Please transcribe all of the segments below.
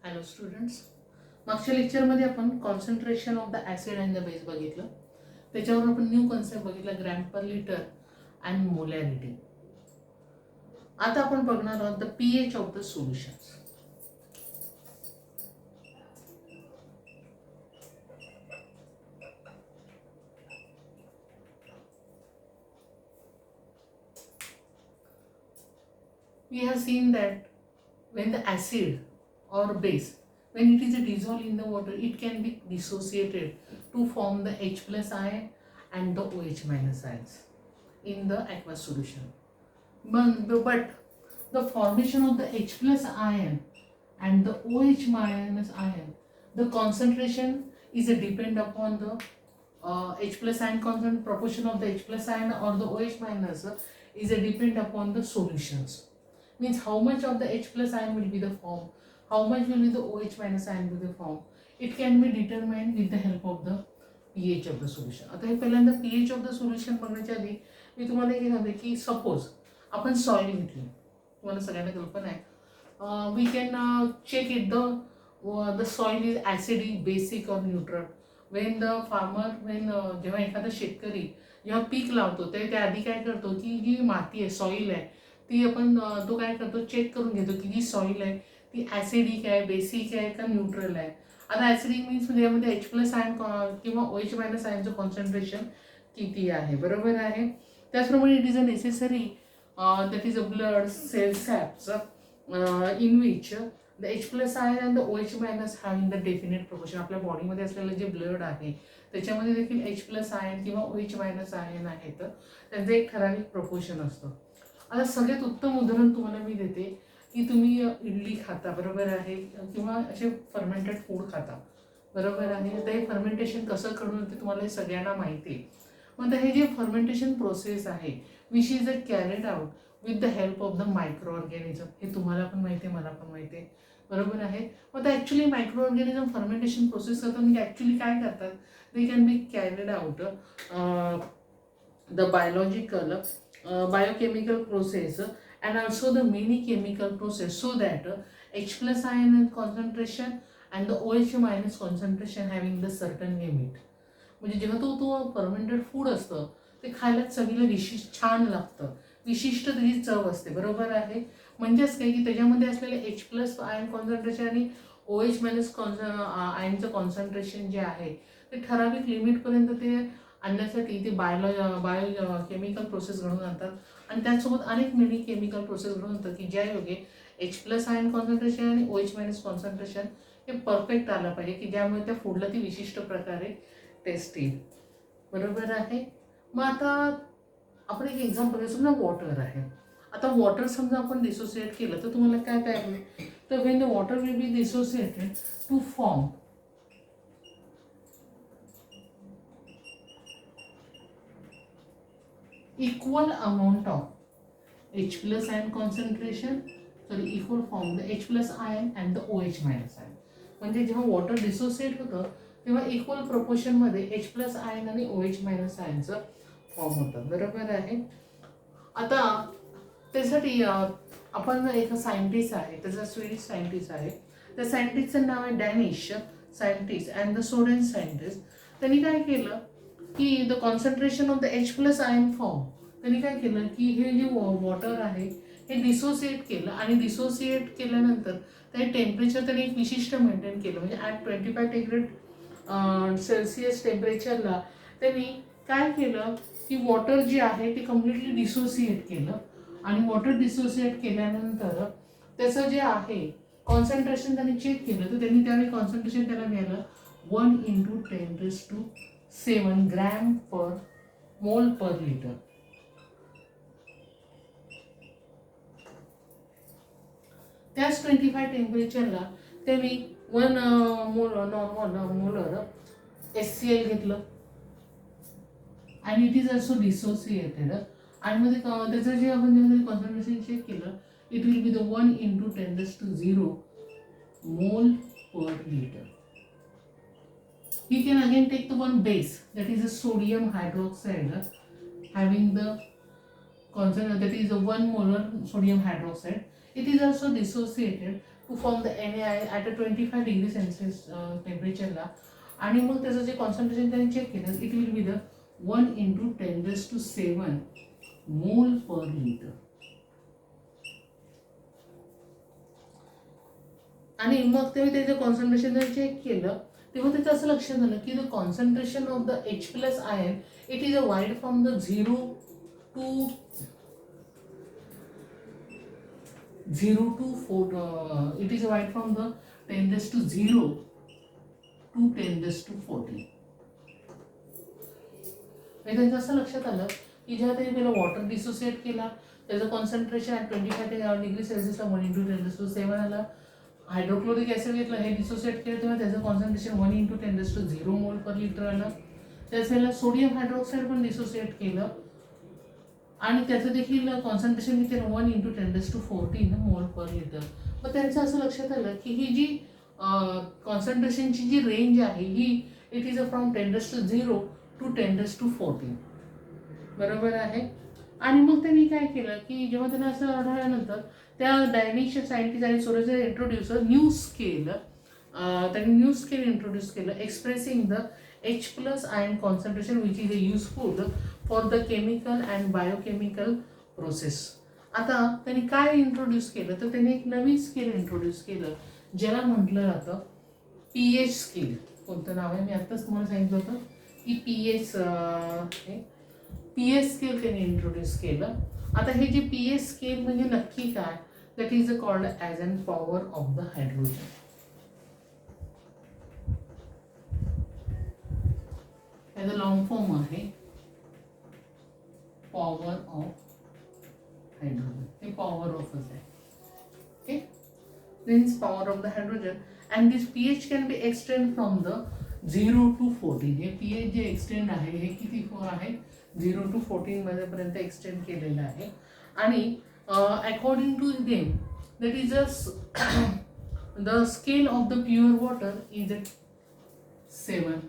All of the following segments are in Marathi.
हॅलो स्टुडंट्स, मागच्या लेक्चरमध्ये आपण concentration of the acid and the base बघितलं. त्याच्यावर आपण न्यू कॉन्सेप्ट बघितला, gram per litre and molarity. आता आपण बघणार आहोत the pH of the solutions. We have seen that when the acid or base, when it is dissolved in the water, it can be dissociated to form the H plus ion and the OH minus ions in the aqueous solution. But the formation of the H plus ion and the OH minus ion, the concentration is a depend upon the H plus ion concentration, proportion of the H plus ion or the OH minus is a depend upon the solutions. Means how much of the H plus ion will be the form, how much will be the OH minus ion will be the form. It can be determined with the help of the pH of the solution. आता हे पहिल्यांदा pH of the solution बघण्याच्या आधी मी तुम्हाला हे सांगते की सपोज आपण सॉइल घेतली, तुम्हाला सगळ्यांना कल्पना आहे. We can check it the soil is acidic, basic और न्यूट्रल. वेन द फार्मर जेव्हा एखादा शेतकरी जेव्हा पीक लावतो ते आधी काय करतो की जी माती आहे, सॉइल आहे, ती आपण तो काय करतो, चेक करून घेतो की जी सॉइल आहे ती ॲसिडिक आहे, बेसिक आहे का न्यूट्रल आहे. आता ॲसिडिक मीन्स म्हणजे यामध्ये H प्लस आयन किंवा OH मायनस आयनचं कॉन्सन्ट्रेशन किती आहे, बरोबर आहे. त्याचप्रमाणे it is a necessary that is a blood cell saps in which the H plus ion and the OH minus having the definite proportion. आपल्या बॉडीमध्ये असलेलं जे ब्लड आहे त्याच्यामध्ये देखील H प्लस आयन किंवा OH मायनस आयन आहे, तर त्यांचं एक ठराविक प्रोपोर्शन असतं. आता सगळ्यात उत्तम उदाहरण तुम्हाला मी देते की तुम्ही इडली खाता, बरोबर आहे, किंवा असे फर्मेंटेड फूड खाता, बरोबर आहे. तर हे फर्मेंटेशन कसं करून ते तुम्हाला हे सगळ्यांना माहिती आहे. मग हे जे फर्मेंटेशन प्रोसेस आहे which is a carried out with the help of the micro organism. हे तुम्हाला पण माहिती आहे, मला पण माहिती आहे, बरोबर आहे. मग ते actually micro organism fermentation process करतात, म्हणजे ॲक्च्युली काय करतात, they can be carried out the biological biochemical process and also the many chemical process so that H plus ion concentration and the OH minus concentration having the certain limit. म्हणजे जेव्हा तो फर्मेंटेड फूड असतं ते खायला चवीला विशिष्ट छान लागतं, विशिष्ट त्याची चव असते, बरोबर आहे. म्हणजेच काय की त्याच्यामध्ये असलेले H प्लस आयन कॉन्सन्ट्रेशन आणि OH मायनस आयनचं कॉन्सन्ट्रेशन जे आहे ते ठराविक लिमिटपर्यंत ते आणण्यासाठी ते बायो केमिकल प्रोसेस घडून आणतात. आणि त्याचसोबत अनेक मिनी केमिकल प्रोसेस घडून आणतात की ज्या योगे H प्लस आयन कॉन्सन्ट्रेशन आणि OH मायनस कॉन्सन्ट्रेशन हे परफेक्ट आलं पाहिजे की ज्यामुळे त्या फूडला ती विशिष्ट प्रकारे टेस्ट येईल, बरोबर आहे. मग आता आपण एक एक्झाम्पल समजा वॉटर आहे. आता वॉटर समजा आपण डिसोसिएट केलं तर तुम्हाला काय तयार होईल, तर when the water will be dissociated to form equal amount of H plus ion concentration, equal form the H plus ion and the OH minus ion. म्हणजे जेव्हा वॉटर डिसोसिएट होतं तेव्हा इक्वल प्रोपोर्शनमध्ये H प्लस आयन आणि OH मायनस आयनचं फॉर्म होतं, बरोबर आहे. आता त्यासाठी आपण एक सायंटिस्ट आहे, त्याचा स्वीडिश सायंटिस्ट आहे, त्या सायंटिस्टचं नाव आहे Danish scientist and the Sweden scientist. त्यांनी काय केलं की the concentration of the H plus ion form, त्यांनी काय केलं की हे जे वॉटर आहे हे डिसोसिएट केलं आणि डिसोसिएट केल्यानंतर ते टेम्परेचर त्यांनी एक विशिष्ट मेंटेन केलं. म्हणजे ॲट 25 डिग्री सेल्सिअस टेम्परेचरला त्यांनी काय केलं की वॉटर जे आहे ते कम्प्लिटली डिसोसिएट केलं आणि वॉटर डिसोसिएट केल्यानंतर त्याचं जे आहे कॉन्सन्ट्रेशन त्यांनी चेक केलं, तर त्यांनी त्यावेळी कॉन्सन्ट्रेशन त्याला मिळालं 1 × 10⁷ ग्रॅम पर मोल पर लिटर. त्याच 25 टेम्परेचरला त्यांनी 1 मोलर HCl घेतलं आणि इट इज ऑल्सो डिसोसिएटेड. आणि मग त्याचं जे आपण कॉन्सन्ट्रेशन चेक केलं, इट विल बी द 1 × 10⁻⁴ मोल per litre. We can again take the one base, that is a sodium hydroxide having the concentration, that is a 1 molar sodium hydroxide. It is also dissociated to form the NaI at a 25 degree Celsius टेम्परेचरला. आणि मग त्याचं जे कॉन्सन्ट्रेशन त्यांनी चेक केलं, इट विल बी द 1 × 10⁷ मोल पर लिटर. आणि मग तेव्हा त्याचं कॉन्सन्ट्रेशन जर चेक केलं तेव्हा त्याचं असं लक्षात आलं की the concentration of the H+ ion it is a wide from the 0 to 4, it is wide from the 10⁻0 to 10⁻14. त्यांचं असं लक्षात आलं की जेव्हा त्यांनी पहिला वॉटर डिसोसिएट केला त्याचं कॉन्सन्ट्रेशन ॲट 25 डिग्री सेल्सिअसला 1 × 10⁷ आलं. हायड्रोक्लोरिक ॲसिड घेतलं, हे डिसोसिएट केलं तेव्हा त्याचं कॉन्सन्ट्रेशन 1 × 10⁻0 मोल पर लिटर आलं. त्याच वेळेला सोडियम हायड्रॉक्साईड पण डिसोसिएट केलं आणि त्याचं देखील कॉन्सन्ट्रेशन किती 1 × 10⁻14 मोल पर लिटर. मग त्यांचं असं लक्षात आलं की ही जी कॉन्सन्ट्रेशनची जी रेंज आहे ही इट इज फ्रॉम 10⁻0 to 10⁻14. बरोबर आहे. आणि मग त्यांनी काय केलं की जेव्हा त्यांना असं आढळल्यानंतर त्या डॅनिश सायंटिस्ट आणि सोरेजर इंट्रोड्युसर न्यू स्केल त्यांनी न्यू स्केल इंट्रोड्यूस केलं expressing the H+ ion concentration which is useful for the chemical and biochemical process. आता त्यांनी काय इंट्रोड्यूस केलं तर त्यांनी एक नवीन स्केल इंट्रोड्यूस केलं ज्याला म्हटलं जातं pH स्केल. कोणतं नाव आहे मी आत्ताच तुम्हाला सांगितलं होतं की pH स्केल त्यांनी इंट्रोड्यूस केलं. आता हे जे pH स्केल म्हणजे नक्की काय, that is called as an power of the hydrogen. As a long form आहे पॉवर ऑफ हायड्रोजन. हे पॉवर ऑफच आहे. Okay, means power of the hydrogen. And this pH can be extend from the 0 to 14. हे pH जे एक्सटेंड आहे हे किती आहे 0 to 14 पर्यंत एक्सटेंड केलेलं आहे. आणि according to them that is the scale of the pure water is 7.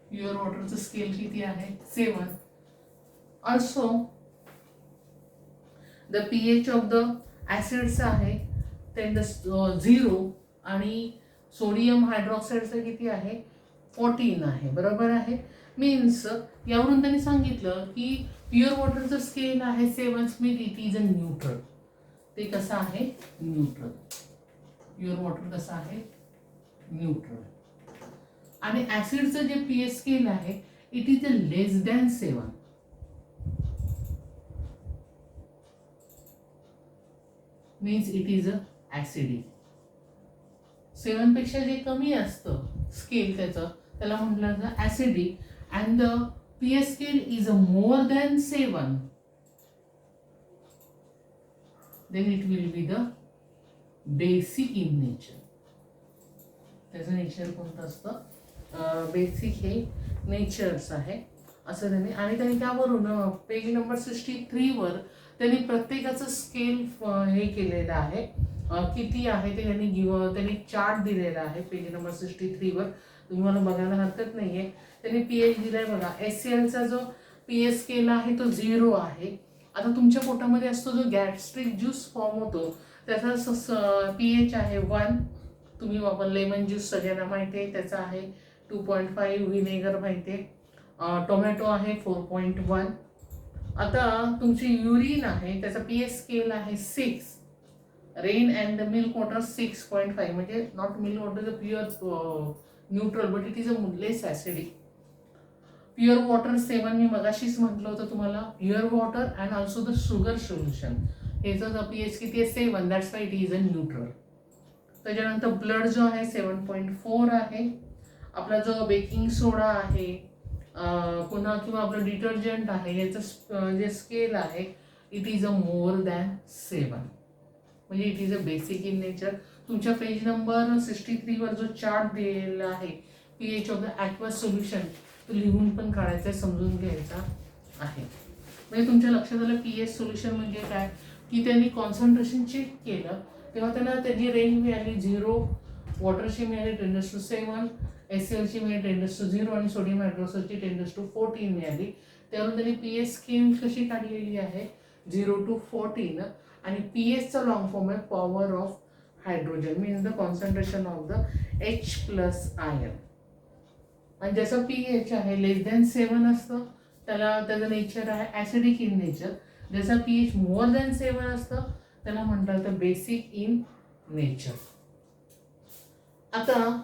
Pure वॉटरचं स्केल किती आहे 7. Also the pH of the acids आहे 10⁻0 आणि सोडियम हायड्रॉक्साईडचं किती आहे 14 आहे. बरोबर आहे. मीन्स यावरून त्यांनी सांगितलं की प्युअर वॉटरचं स्केल आहे 7 means it is a neutral. ते कसं आहे न्यूट्रल. प्युअर वॉटर कसं आहे न्यूट्रल. आणि ॲसिडचं जे pH स्केल आहे it is a less than 7. Means it is a acidic. 7 पेक्षा जे कमी असतं स्केल त्याला म्हटलं जातं acidic. And the pH scale is more than 7 then it will be the basic in nature. त्याचं नेचर कोणतं असतं बेसिक हे नेचर्स आहे असं त्यांनी. आणि त्यांनी त्यावरून पेज नंबर 63 त्यांनी प्रत्येकाचं स्केल हे केलेलं आहे किती आहे ते त्यांनी चार्ट दिलेला आहे पेज नंबर 63 तुम्ही मला बघायला हरकत नाही आहे. त्यांनी pH दिलाय बघा. HClचा जो pH स्केल आहे तो 0 आहे. आता तुमच्या पोटामध्ये असतो जो गॅस्ट्रिक ज्यूस फॉर्म होतो त्याचा pH आहे 1. तुम्ही वापर लेमन ज्यूस सगळ्यांना माहिती आहे त्याचा आहे 2.5. व्हिनेगर माहिती आहे. टोमॅटो आहे 4.1. आता तुमची युरिन आहे त्याचा pH स्केल आहे 6. Rain and the milk water 6.5 म्हणजे not milk water the pure neutral but it is a less acidic. Pure water 7 मी मगाशीच म्हटलं होतं तुम्हाला. Pure water and also the sugar solution ह्याचा pH किती आहे 7. That's why it is a neutral. त्याच्यानंतर ब्लड जो आहे 7.4 आहे. आपला जो बेकिंग सोडा आहे पुन्हा किंवा आपलं डिटर्जंट आहे याचं जे स्केल आहे it is a more than 7 म्हणजे it is a basic in nature. तुमच्या पेज नंबर 63 जो चार्ट दिलेला आहे pH ऑफ द ॲक्वस सोल्युशन तो लिहून पण काढायचा समजून घ्यायचा आहे. म्हणजे तुमच्या लक्षात आलं pH सोल्युशन म्हणजे काय की त्यांनी कॉन्सन्ट्रेशन चेक केलं तेव्हा त्यांना त्याची रेंज मिळाली 0. वॉटरची मिळाली 10⁻7. HClची मिळाली 10⁻0 आणि सोडियम हायड्रॉक्साईडची 10⁻14 मिळाली. त्यावरून त्यांनी pH स्केल कशी काढलेली आहे 0 to 14. आणि pHचा लॉंग फॉर्म आहे power of hydrogen, means the concentration of the H+ ion. आणि ज्याचा pH आहे <7 असतं त्याचं नेचर आहे ॲसिडिक इन नेचर. ज्याचा pH <7 असतं त्याला म्हटलं तर बेसिक इन नेचर. आता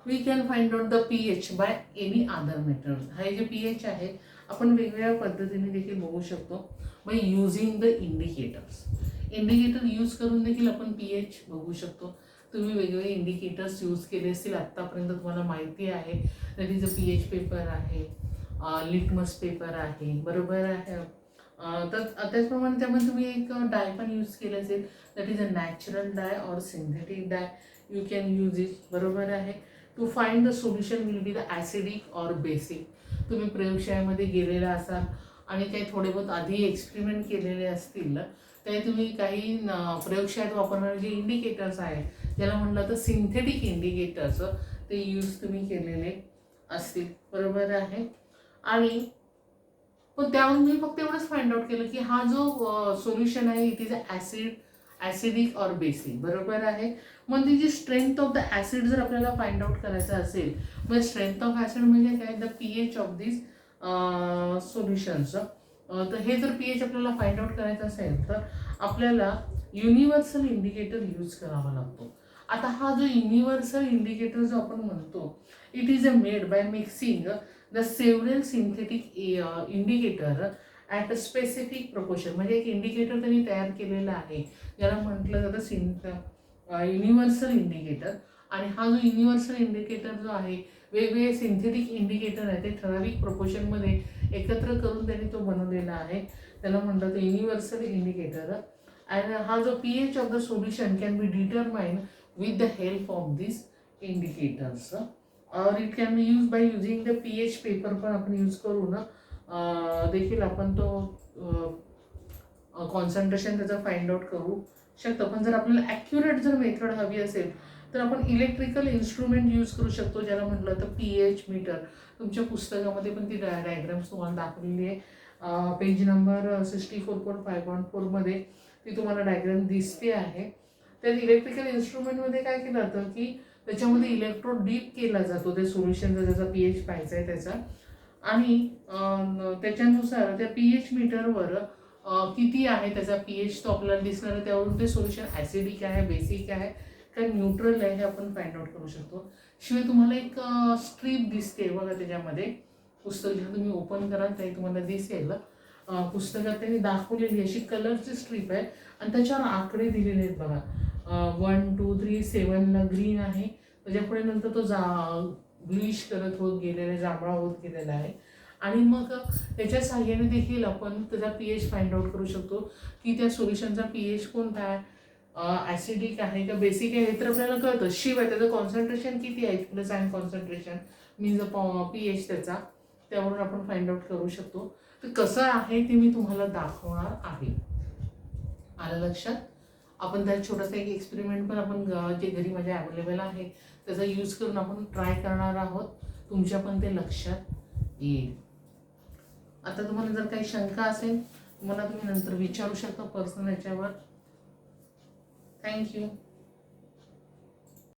we can find out the pH by any other method. हे जे pH आहे आपण वेगवेगळ्या पद्धतीने देखील बघू शकतो by using the indicators. Indicator use करून देखील आपण pH बघू शकतो. तुम्ही वेगवेगळे इंडिकेटर्स यूज केले असतील आत्तापर्यंत, तुम्हाला माहिती आहे. That is a pH paper आहे, लिटमस पेपर आहे, बरोबर आहे. तर त्याचप्रमाणे त्यामध्ये तुम्ही एक डाय पण यूज केले असेल, that is a natural dye or synthetic dye. You can use it, बरोबर आहे. To find the solution will be the acidic or basic. तुम्ही प्रयोगशाळेमध्ये गेलेला असाल आणि काही थोडे बहुत आधी एक्सपेरिमेंट केलेले असतील, ते तुम्ही काही प्रयोगशाळेत वापरणारे जे इंडिकेटर्स आहेत ज्याला म्हटलं तर सिंथेटिक इंडिकेटर्स, ते यूज तुम्ही केलेले असतील, बरोबर आहे. आणि पण त्यावरून मी फक्त एवढंच फाइंड आउट केलं की हा जो सोल्युशन आहे it is acidic or basic, बरोबर आहे. मग ती जी स्ट्रेंथ ऑफ द ॲसिड जर आपल्याला फाइंड आउट करायचं असेल, मग स्ट्रेंथ ऑफ ॲसिड म्हणजे काय, the pH of this solutions. तर हे जर pH आपल्याला फाइंड आउट करायचं असेल तर आपल्याला युनिव्हर्सल इंडिकेटर यूज करावा लागतो. आता हा जो युनिव्हर्सल इंडिकेटर जो आपण म्हणतो, it is a made by mixing the several synthetic indicator at a specific proportion. म्हणजे एक इंडिकेटर त्यांनी तयार केलेला आहे ज्याला म्हटलं जातं युनिव्हर्सल इंडिकेटर. आणि हा जो युनिव्हर्सल इंडिकेटर जो आहे, वेगवेगळे सिंथेटिक इंडिकेटर आहे ते ठराविक प्रपोर्शनमध्ये एकत्र करून त्यांनी तो बनवलेला आहे, त्याला म्हणतात युनिव्हर्सल इंडिकेटर. अँड हा जो pH of the solution can be determined with the help of this indicators. और it can be use by using the pH paper पण आपण यूज करून देखील आपण तो कॉन्सन्ट्रेशन त्याचं फाइंड आउट करू शकतो. पण जर आपल्याला ॲक्युरेट जर मेथड हवी असेल तर आपण इलेक्ट्रिकल इन्स्ट्रुमेंट यूज करू शकतो, ज्याला म्हटलं तर pH मीटर. तुमच्या पुस्तकामध्ये पण ती डायग्राम्स तुम्हाला दाखवलेली आहे. पेज नंबर 64.5.4 मध्ये ती तुम्हाला डायग्राम दिसते आहे. त्या इलेक्ट्रिकल इन्स्ट्रुमेंटमध्ये काय केलं जातं की त्याच्यामध्ये इलेक्ट्रोड डीप केला जातो त्या सोल्युशनचा, ज्याचा pH पाहायचा आहे त्याचा. आणि त्याच्यानुसार त्या pH मीटरवर किती आहे त्याचा pH तो आपल्याला दिसणार आहे. त्यावरून ते सोल्युशन ॲसिडिक आहे, बेसिक आहे का न्यूट्रल आहे हे आपण फाइंड आउट करू शकतो. शिवाय तुम्हाला एक स्ट्रीप दिसते बघा त्याच्यामध्ये, पुस्तक जेव्हा तुम्ही ओपन कराल त्याही तुम्हाला दिसेल. पुस्तकात त्यांनी दाखवलेली अशी कलरची स्ट्रीप आहे आणि त्याच्यावर आकडे दिलेले आहेत बघा. 1 2 3 7ला ग्रीन आहे, त्याच्यापुढे नंतर तो ब्लिश करत होत गेलेला आहे, जांभळा होत गेलेला आहे. आणि मग त्याच्या साहाय्याने देखील आपण त्याचा pH फाइंड आउट करू शकतो की त्या सोल्युशनचा pH कोणता आहे, ॲसिडिक आहे का बेसिक आहे हे तर आपल्याला कळतं. शिवाय त्याचं कॉन्सन्ट्रेशन किती आहे, H+ ion concentration means pH त्याचा, त्यावरून आपण फाइंड आउट करू शकतो. तर कसं आहे ते मी तुम्हाला दाखवणार आहे. आलं लक्षात. आपण त्यात छोटासा एक एक्सपेरिमेंट पण आपण जे घरी माझ्या अवेलेबल आहे त्याचा यूज करून आपण ट्राय करणार आहोत, तुमच्या पण ते लक्षात येईल. आता तुम्हाला जर काही शंका असेल मला तुम्ही नंतर विचारू शकता पर्सनल याच्यावर. थँक्यू.